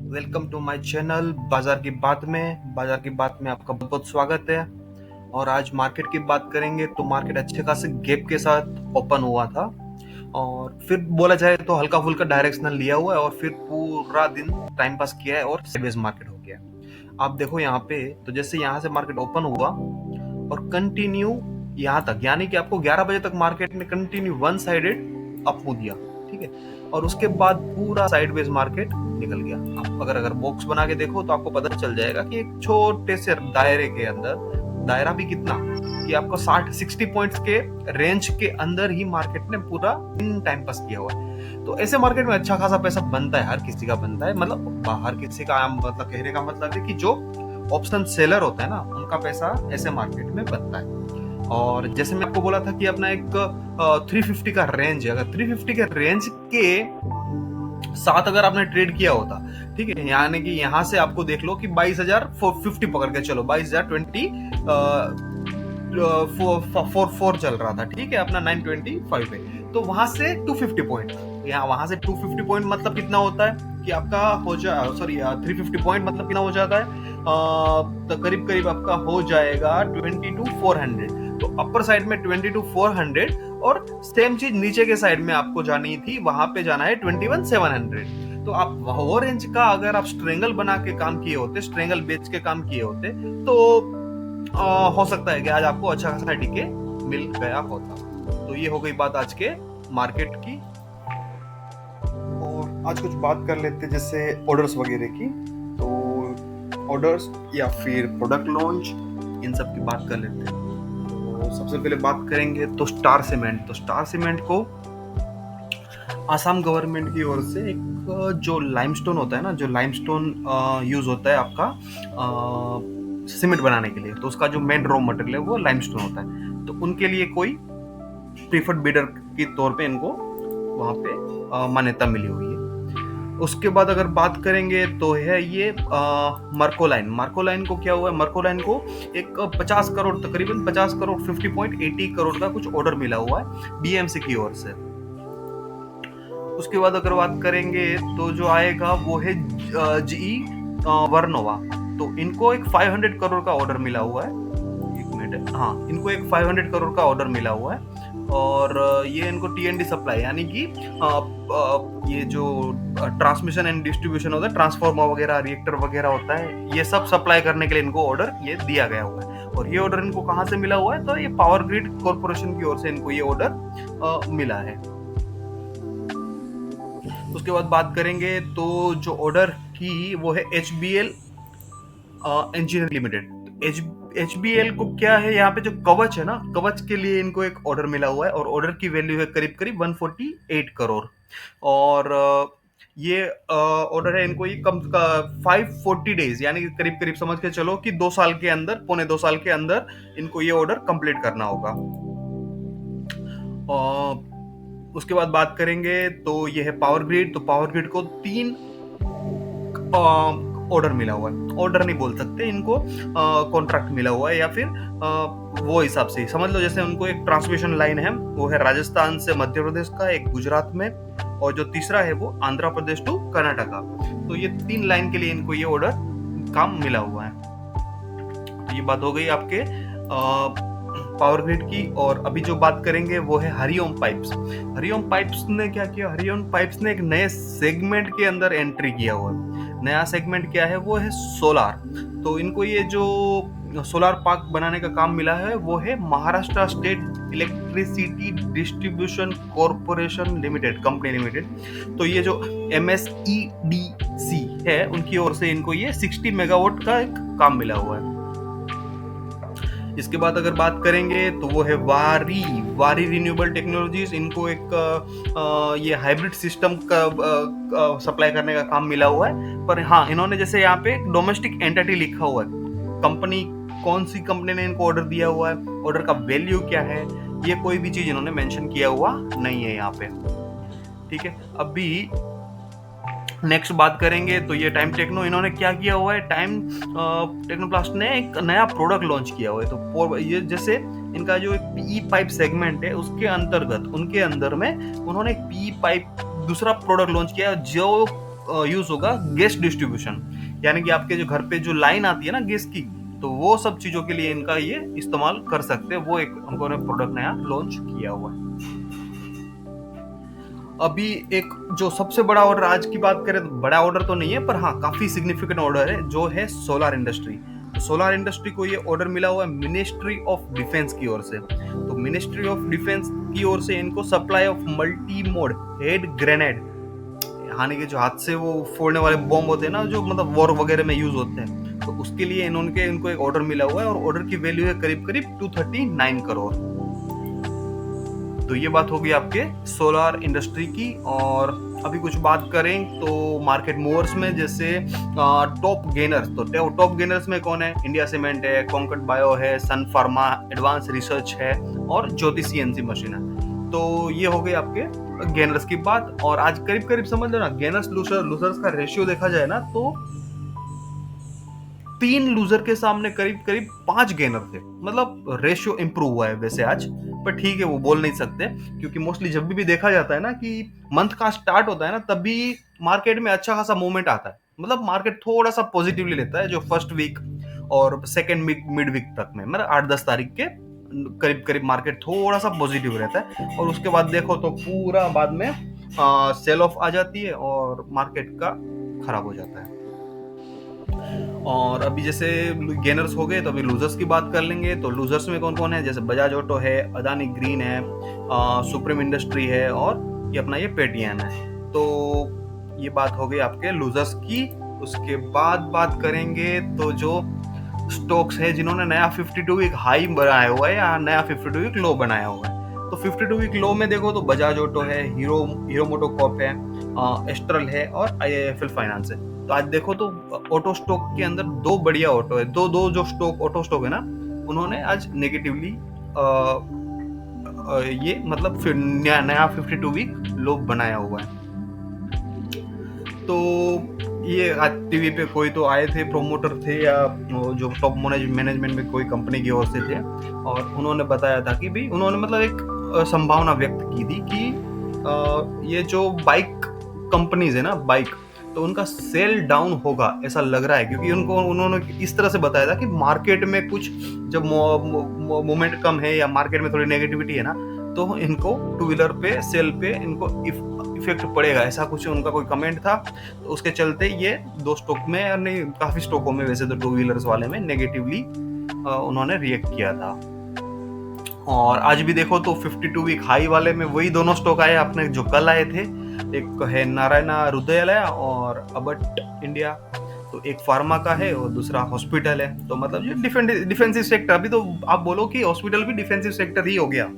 Welcome to my channel बाजार की बात में आपका बहुत बहुत स्वागत है। और आज मार्केट की बात करेंगे तो मार्केट अच्छे खासे गैप के साथ ओपन हुआ था और फिर बोला जाए तो हल्का फुल्का डायरेक्शनल लिया हुआ है और फिर पूरा दिन टाइम पास किया है और साइडवेज मार्केट हो गया। आप देखो यहाँ पे, तो जैसे यहाँ से मार्केट ओपन हुआ और कंटिन्यू यहाँ तक, यानी कि आपको 11 बजे तक मार्केट ने continue one sided up move दिया, ठीक है। और उसके बाद पूरा साइडवेज मार्केट निकल गया। आप अगर बॉक्स बना के देखो तो आपको पता चल जाएगा कि एक छोटे से दायरे के अंदर, दायरा भी कितना कि आपको 60 पॉइंट्स के रेंज के अंदर ही मार्केट ने पूरा दिन टाइम पास किया हुआ है। तो ऐसे मार्केट में अच्छा खासा पैसा बनता है, हर किसी का बनता है। मतलब हर किसी का मतलब कहने का मतलब है कि जो ऑप्शन सेलर होता है ना, उनका पैसा ऐसे मार्केट में बनता है। और जैसे मैं आपको बोला था कि अपना एक 350 का रेंज है, अगर 350 के रेंज के साथ अगर आपने ट्रेड किया होता, ठीक है, यानी कि यहाँ से आपको देख लो कि 22,450 पकड़ के चलो, 22,020 4 चल रहा था, ठीक है, अपना 925 है। तो वहां से 250 पॉइंट, यहाँ वहां से 250 पॉइंट मतलब कितना होता है कि आपका हो जाए, सॉरी 350 पॉइंट मतलब कितना हो जाता है, तो करीब करीब आपका हो जाएगा 22,400। तो अपर साइड में 22,400 और सेम चीज नीचे के साइड में आपको जानी थी, वहां पे जाना है 21,700। तो आप वो रेंज का अगर आप स्ट्रेंगल बना के काम किए होते, स्ट्रेंगल बेच के काम किए होते, तो हो सकता है कि आज आपको अच्छा खासा टिके मिल गया होता। तो ये हो गई बात आज के मार्केट की। और आज कुछ बात कर लेते हैं जैसे ऑर्डर्स वगैरह की। तो ऑर्डर्स या फिर प्रोडक्ट लॉन्च, इन सब की बात कर लेते हैं। तो सबसे पहले बात करेंगे तो स्टार सीमेंट। तो स्टार सीमेंट को आसाम गवर्नमेंट की ओर से एक जो लाइमस्टोन होता है ना, जो लाइमस्टोन यूज होता है आपका सीमेंट बनाने के लिए, तो उसका जो मेन रॉ मटेरियल है वो लाइमस्टोन होता है। तो उनके लिए कोई प्रीफर्ड बिडर के तौर पे इनको वहां पे मान्यता मिली हुई है। उसके बाद अगर बात करेंगे तो है ये मर्कोलाइन। मर्कोलाइन को क्या हुआ है, मर्कोलाइन को एक 50 करोड़, तकरीबन 50 करोड़ 50.80 करोड़ का कुछ ऑर्डर मिला हुआ है बीएमसी की ओर से। उसके बाद अगर बात करेंगे तो जो आएगा वो है जीई वर्नोवा। तो इनको एक 500 करोड़ का ऑर्डर मिला हुआ है। एक मिनट, हाँ, इनको एक 500 करोड़ का ऑर्डर मिला हुआ है। और ये इनको टीएनडी सप्लाई, यानी कि ये जो ट्रांसमिशन एंड डिस्ट्रीब्यूशन होता है, ट्रांसफार्मर वगैरह, रिएक्टर वगैरह होता है, ये सब सप्लाई करने के लिए इनको ऑर्डर ये दिया गया हुआ है। और ये ऑर्डर इनको कहाँ से मिला हुआ है, तो ये पावर ग्रिड कॉर्पोरेशन की ओर से इनको ये ऑर्डर मिला है। उसके बाद बात करेंगे तो जो ऑर्डर की वो है HBL इंजीनियर लिमिटेड। HBL को क्या है, यहाँ पे जो कवच है ना, कवच के लिए इनको एक ऑर्डर मिला हुआ है और ऑर्डर की वैल्यू है करीब करीब 148 करोड़। और ये ऑर्डर है इनको ये कम 540 डेज, यानी कि करीब करीब समझ के चलो कि 2 साल के अंदर, पौने 2 साल के अंदर इनको ये ऑर्डर कंप्लीट करना होगा। उसके बाद बात करेंगे तो ये है पावर ग्रिड। तो पावर ग्रिड को 3 ऑर्डर मिला हुआ है, ऑर्डर नहीं बोल सकते इनको, कॉन्ट्रैक्ट मिला हुआ है, या फिर वो हिसाब से समझ लो। जैसे उनको एक ट्रांसमिशन लाइन है, वो है राजस्थान से मध्य प्रदेश का, एक गुजरात में, और जो तीसरा है वो आंध्र प्रदेश टू कर्नाटका। तो ये 3 लाइन के लिए इनको ये ऑर्डर काम मिला हुआ है। तो ये बात हो गई आपके पावर ग्रिड की। और अभी जो बात करेंगे वो है हरिओम पाइप्स। हरिओम पाइप्स ने क्या किया, हरिओम पाइप्स ने एक नए सेगमेंट के अंदर एंट्री किया हुआ है। नया सेगमेंट क्या है, वो है सोलार। तो इनको ये जो सोलार पार्क बनाने का काम मिला है वो है Maharashtra state electricity distribution corporation limited, company limited. तो ये जो MSEDC है उनकी ओर से इनको ये 60 मेगावाट का एक काम मिला हुआ है। इसके बाद अगर बात करेंगे तो वो है वारी रिन्यूएबल टेक्नोलॉजीज। इनको एक ये हाइब्रिड सिस्टम का सप्लाई करने का काम मिला हुआ है। पर हाँ, इन्होंने जैसे यहाँ पे डोमेस्टिक एंटिटी लिखा हुआ है, कंपनी कौन सी कंपनी ने इनको ऑर्डर दिया हुआ है, ऑर्डर का वैल्यू क्या है, ये कोई भी चीज इन्होंने मेंशन किया हुआ नहीं है यहाँ पे, ठीक है। अभी नेक्स्ट बात करेंगे तो ये टाइम टेक्नो, इन्होंने क्या किया हुआ है, टाइम टेक्नोप्लास्ट ने एक नया प्रोडक्ट लॉन्च किया हुआ है। तो ये जैसे इनका जो एक पीई पाइप सेगमेंट है उसके अंतर्गत उनके अंदर में उन्होंने एक पीई पाइप दूसरा प्रोडक्ट लॉन्च किया जो यूज होगा गैस डिस्ट्रीब्यूशन, यानी कि आपके जो घर पे जो लाइन आती है ना गैस की, तो वो सब चीजों के लिए इनका ये इस्तेमाल कर सकते हैं। वो एक उन्होंने प्रोडक्ट नया लॉन्च किया हुआ है। अभी एक जो सबसे बड़ा ऑर्डर आज की बात करें तो बड़ा ऑर्डर तो नहीं है, पर हाँ काफी सिग्निफिकेंट ऑर्डर है, जो है सोलार इंडस्ट्री। तो सोलार इंडस्ट्री को ये ऑर्डर मिला हुआ है मिनिस्ट्री ऑफ डिफेंस की ओर से। तो मिनिस्ट्री ऑफ डिफेंस की ओर से इनको supply of multi mode head grenade, यानी कि जो हाथ से वो फोड़ने वाले बॉम्ब होते हैं ना, जो मतलब वॉर वगैरह में यूज होते हैं, तो उसके लिए इनको एक ऑर्डर मिला हुआ है, और ऑर्डर की वैल्यू है करीब करीब 239 करोड़। तो ये बात होगी आपके सोलार इंडस्ट्री की। और अभी कुछ बात करें तो मार्केट मूवर्स में, जैसे टॉप गेनर्स, तो टॉप गेनर्स में कौन है? इंडिया सीमेंट है, कॉन्कर्ड बायो है, सन फार्मा, एडवांस रिसर्च है, और ज्योति सीएनसी मशीन है। तो ये हो गई आपके गेनर्स की बात। और आज करीब करीब समझ लो ना, गेनर्स लूजर्स का रेशियो देखा जाए ना, तो 3 लूजर के सामने करीब करीब 5 गेनर थे। मतलब रेशियो इंप्रूव हुआ है वैसे आज, पर ठीक है वो बोल नहीं सकते, क्योंकि मोस्टली जब भी देखा जाता है ना कि मंथ का स्टार्ट होता है ना, तभी मार्केट में अच्छा खासा मूवमेंट आता है। मतलब मार्केट थोड़ा सा पॉजिटिवली लेता है जो फर्स्ट वीक और सेकेंड मिड वीक तक में, मतलब 8-10 तारीख के करीब करीब मार्केट थोड़ा सा पॉजिटिव रहता है। और उसके बाद देखो तो पूरा बाद में सेल ऑफ आ जाती है और मार्केट का खराब हो जाता है। और अभी जैसे गेनर्स हो गए, तो अभी लूजर्स की बात कर लेंगे। तो लूजर्स में कौन कौन है? जैसे बजाज ऑटो है, अदानी ग्रीन है, सुप्रीम इंडस्ट्री है, और ये अपना ये पेटीएम है। तो ये बात हो गई आपके लूजर्स की। उसके बाद बात करेंगे तो जो स्टॉक्स है जिन्होंने नया 52 वीक हाई बनाया हुआ है या नया 52 वीक लो बनाया हुआ है। तो 52 वीक लो में देखो तो बजाज ऑटो है, हीरो मोटोकॉर्प है, एस्ट्रल है, और आईआईएफएल फाइनेंस है। तो आज देखो तो ऑटो स्टॉक के अंदर 2 बढ़िया ऑटो है, दो जो ऑटो स्टॉक है ना, उन्होंने आज नेगेटिवली ये मतलब फिर नया 52 वीक लो बनाया हुआ है। तो ये आज टीवी पे कोई तो आए थे, प्रोमोटर थे या जो टॉप मैनेजमेंट में कोई कंपनी की ओर से थे, और उन्होंने बताया था कि भाई उन्होंने मतलब एक संभावना व्यक्त की थी कि ये जो बाइक कंपनीज है ना, बाइक, तो उनका सेल डाउन होगा ऐसा लग रहा है, क्योंकि उन्होंने इस तरह से बताया था कि मार्केट में कुछ जब मोमेंट कम है या मार्केट में थोड़ी नेगेटिविटी है ना, तो इनको टू व्हीलर पे सेल पे इनको इफेक्ट पड़ेगा, ऐसा कुछ उनका कोई कमेंट था। तो उसके चलते ये 2 स्टॉक में, नहीं काफी स्टॉकों में वैसे तो टू व्हीलर्स वाले में नेगेटिवली उन्होंने रिएक्ट किया था। और आज भी देखो तो 52 वीक हाई वाले में वही दोनों स्टॉक आए अपने जो कल आए थे, एक है नारायण हृदयालय और अबट इंडिया। तो एक फार्मा का है और दूसरा हॉस्पिटल है। तो मतलब ये डिफेंसिव सेक्टर, अभी तो आप बोलो कि हॉस्पिटल भी डिफेंसिव सेक्टर ही हो गया।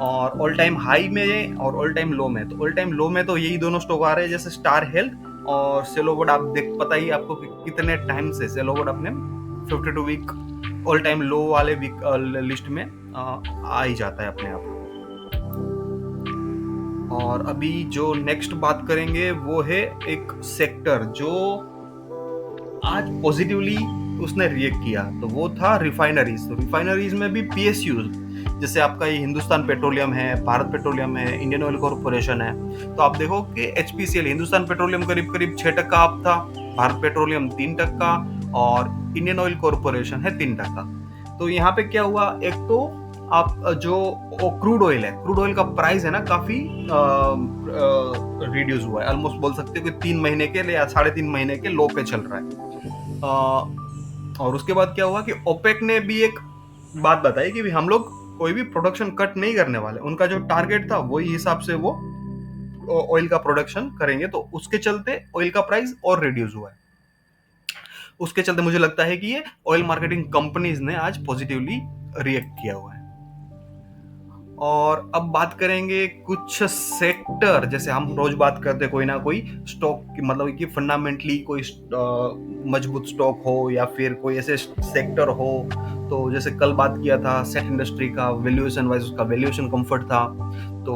और ऑल टाइम हाई में और ऑल टाइम लो में, तो ऑल टाइम लो में तो यही दोनों स्टॉक आ रहे हैं, जैसे स्टार हेल्थ और सेलोवुड। आप देख पता ही आपको कितने टाइम से सेलोवुड अपने 52 वीक ऑल टाइम लो वाले वीक लिस्ट में आ ही जाता है अपने आप। और अभी जो नेक्स्ट बात करेंगे वो है एक सेक्टर जो आज पॉजिटिवली उसने रिएक्ट किया, तो वो था रिफाइनरीज। तो रिफाइनरीज में भी पीएसयूज, जैसे आपका ये हिंदुस्तान पेट्रोलियम है, भारत पेट्रोलियम है, इंडियन ऑयल कॉर्पोरेशन है। तो आप देखो कि एचपीसीएल, हिंदुस्तान पेट्रोलियम करीब करीब 6% अप था, भारत पेट्रोलियम 3% और इंडियन ऑयल कॉर्पोरेशन है 3%। तो यहाँ पे क्या हुआ, एक तो आप जो क्रूड ऑयल है, क्रूड ऑयल का प्राइस है ना काफी रिड्यूस हुआ है, ऑलमोस्ट बोल सकते हो कि 3 महीने के या 3.5 महीने के लो पे चल रहा है। और उसके बाद क्या हुआ कि ओपेक ने भी एक बात बताई कि हम लोग कोई भी प्रोडक्शन कट नहीं करने वाले, उनका जो टारगेट था वही हिसाब से वो ऑयल का प्रोडक्शन करेंगे। तो उसके चलते ऑयल का प्राइस और रिड्यूस हुआ है। उसके चलते मुझे लगता है कि ये ऑयल मार्केटिंग कंपनीज ने आज पॉजिटिवली रिएक्ट किया हुआ है। और अब बात करेंगे कुछ सेक्टर, जैसे हम रोज बात करते हैं कोई ना कोई स्टॉक की, मतलब कि फंडामेंटली कोई मजबूत स्टॉक हो या फिर कोई ऐसे सेक्टर हो। तो जैसे कल बात किया था सेट इंडस्ट्री का, वैल्यूएशन वाइज उसका वैल्यूएशन कंफर्ट था। तो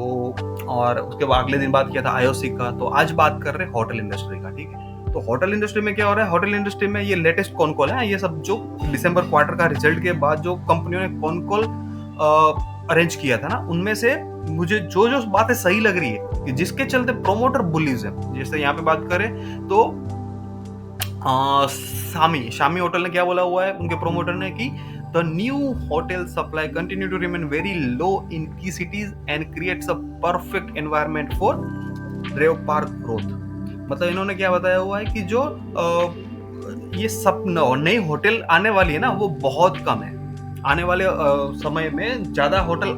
और उसके बाद अगले दिन बात किया था आईओसी का। तो आज बात कर रहे हैं होटल इंडस्ट्री का, ठीक है। तो होटल इंडस्ट्री में क्या हो रहा है, होटल इंडस्ट्री में ये लेटेस्ट कॉन कॉल है, ये सब जो दिसंबर क्वार्टर का रिजल्ट के बाद जो कंपनियों ने कॉन कॉल अरेंज किया था ना, उनमें से मुझे जो जो बातें सही लग रही है कि जिसके चलते प्रोमोटर बुलिश है। जैसे यहाँ पे बात करें तो शामी शामी होटल ने क्या बोला हुआ है उनके प्रोमोटर ने कि the new hotel supply continue to remain very low in key cities and creates a perfect environment for RevPAR growth. मतलब इन्होंने क्या बताया हुआ है कि जो ये सब नई होटल आने वाली है ना वो बहुत कम है। आने वाले समय में ज्यादा होटल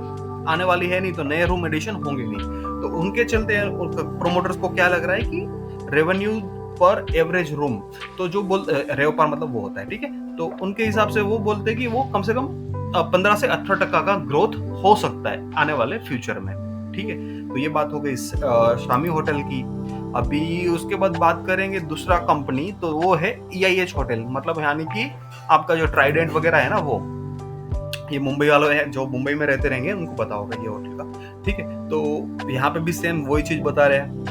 आने वाली है नहीं, तो नए रूम एडिशन होंगे नहीं। तो उनके चलते प्रोमोटर्स को क्या लग रहा है कि रेवेन्यू पर एवरेज रूम, तो जो रेव पार मतलब वो होता है, ठीक है। तो उनके हिसाब से वो बोलते हैं कि वो कम से कम 15 से 18% का ग्रोथ हो सकता है आने वाले फ्यूचर में, ठीक है। तो ये बात हो गई शामी होटल की। अभी उसके बाद बात करेंगे दूसरा कंपनी, तो वो है EIH होटल। मतलब यानी कि आपका जो ट्राइडेंट वगैरह है ना, वो ये मुंबई वालों है जो मुंबई में रहते रहेंगे उनको पता होगा ये होटल का, ठीक है। तो यहाँ पे भी सेम वही चीज बता रहे हैं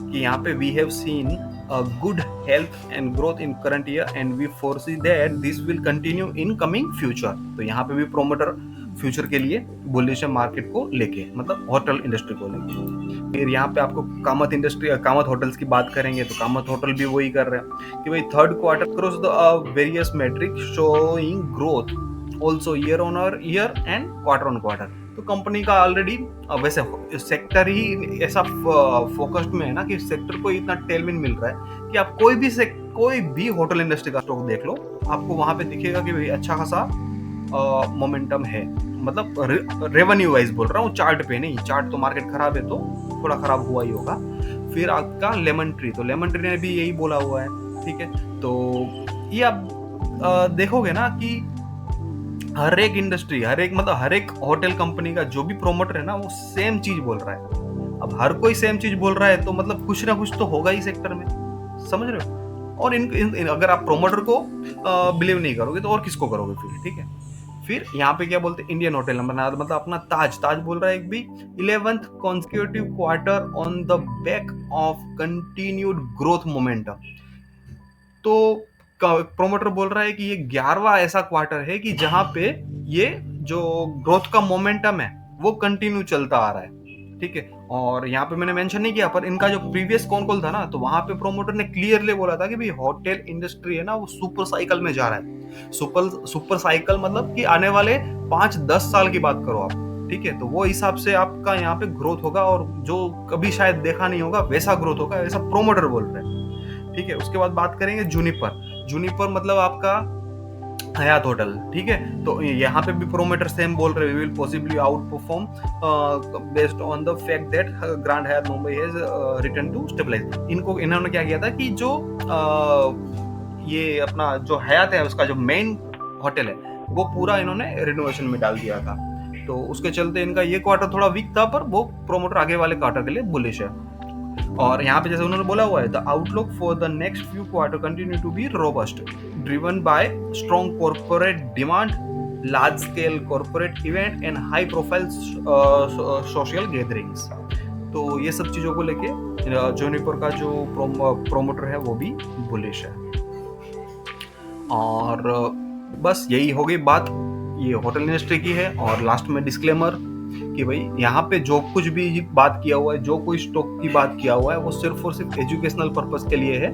कि यहाँ पे we have seen a good health and growth in current year and we foresee that this will continue in coming future। तो यहाँ पे भी प्रोमोटर फ्यूचर के लिए बुलिश है मार्केट को लेके, मतलब होटल इंडस्ट्री को लेके। फिर यहाँ पे आपको कामत इंडस्ट्री, कामत होटल्स की बात करेंगे तो कामत होटल भी वही कर रहे हैं कि भाई third quarter cross the various metric showing growth also year on year and quarter on quarter. तो कंपनी का ऑलरेडी वैसे सेक्टर ही ऐसा फोकस्ड में है ना कि सेक्टर को इतना टेलविंड मिल रहा है कि आप कोई भी होटल इंडस्ट्री का स्टॉक देख लो, आपको वहां पे दिखेगा कि भाई अच्छा खासा मोमेंटम है। मतलब रेवेन्यू वाइज बोल रहा हूँ, चार्ट पे नहीं। चार्ट तो मार्केट खराब है तो थोड़ा खराब हुआ ही होगा। फिर आपका लेमन ट्री, तो लेमन ट्री ने भी यही बोला हुआ है, ठीक है। तो ये आप देखोगे ना कि हर एक इंडस्ट्री, हर एक होटल कंपनी का जो भी प्रोमोटर है ना वो सेम चीज बोल रहा है। अब हर कोई सेम चीज बोल रहा है तो मतलब कुछ ना कुछ तो होगा ही सेक्टर में, समझ रहे हो। और अगर आप प्रोमोटर को बिलीव नहीं करोगे तो और किसको करोगे फिर, ठीक है। फिर यहाँ पे क्या बोलते हैं, इंडियन होटल मतलब अपना ताज बोल रहा है एक भी 11th consecutive quarter on the back of continued growth momentum. तो प्रोमोटर बोल रहा है कि ये 11वां ऐसा क्वार्टर है कि जहां पे ये जो ग्रोथ का मोमेंटम है वो कंटिन्यू चलता आ रहा है, ठीक है। और यहाँ पे मैंने मेंशन नहीं किया, पर इनका जो प्रीवियस कॉल था ना, तो वहां पे प्रोमोटर ने क्लियरली बोला था कि भाई होटल इंडस्ट्री है ना वो सुपर साइकिल में जा रहा है। सुपर साइकिल मतलब कि आने वाले 5-10 साल की बात करो आप, ठीक है। तो वो हिसाब से आपका यहाँ पे ग्रोथ होगा और जो कभी शायद देखा नहीं होगा वैसा ग्रोथ होगा, ऐसा प्रोमोटर बोल रहे हैं, ठीक है। उसके बाद बात करेंगे जूनिपर मतलब आपका हयात होटल, ठीक है। तो यहाँ पे भी प्रोमोटर सेम बोल रहे हैं, we will possibly outperform based on the fact that grand Hyatt Mumbai has return to stabilise. इन्होंने क्या किया था कि जो ये अपना जो हयात है उसका जो मेन होटल है वो पूरा इन्होंने रिनोवेशन में डाल दिया था। तो उसके चलते इनका ये क्वार्टर थोड़ा वीक था, पर वो प्रोमोटर आगे वाले क्वार्टर के लिए बुलिश है। और यहाँ पे जैसे उन्होंने बोला हुआ है, the outlook for the next few quarter continue to be robust, driven by strong corporate demand, large scale corporate event and high profile social gatherings. तो ये सब चीजों को लेके जूनिपर का जो प्रोमोटर है वो भी बुलिश है। और बस यही हो गई बात ये होटल इंडस्ट्री की है। और लास्ट में डिस्क्लेमर कि भाई यहाँ पे जो कुछ भी बात किया हुआ है, जो कोई स्टॉक की बात किया हुआ है, वो सिर्फ और सिर्फ एजुकेशनल पर्पस के लिए है।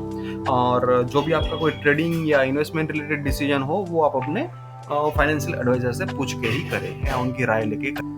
और जो भी आपका कोई ट्रेडिंग या इन्वेस्टमेंट रिलेटेड डिसीजन हो वो आप अपने फाइनेंशियल एडवाइजर से पूछ के ही करें या उनकी राय लेके करें।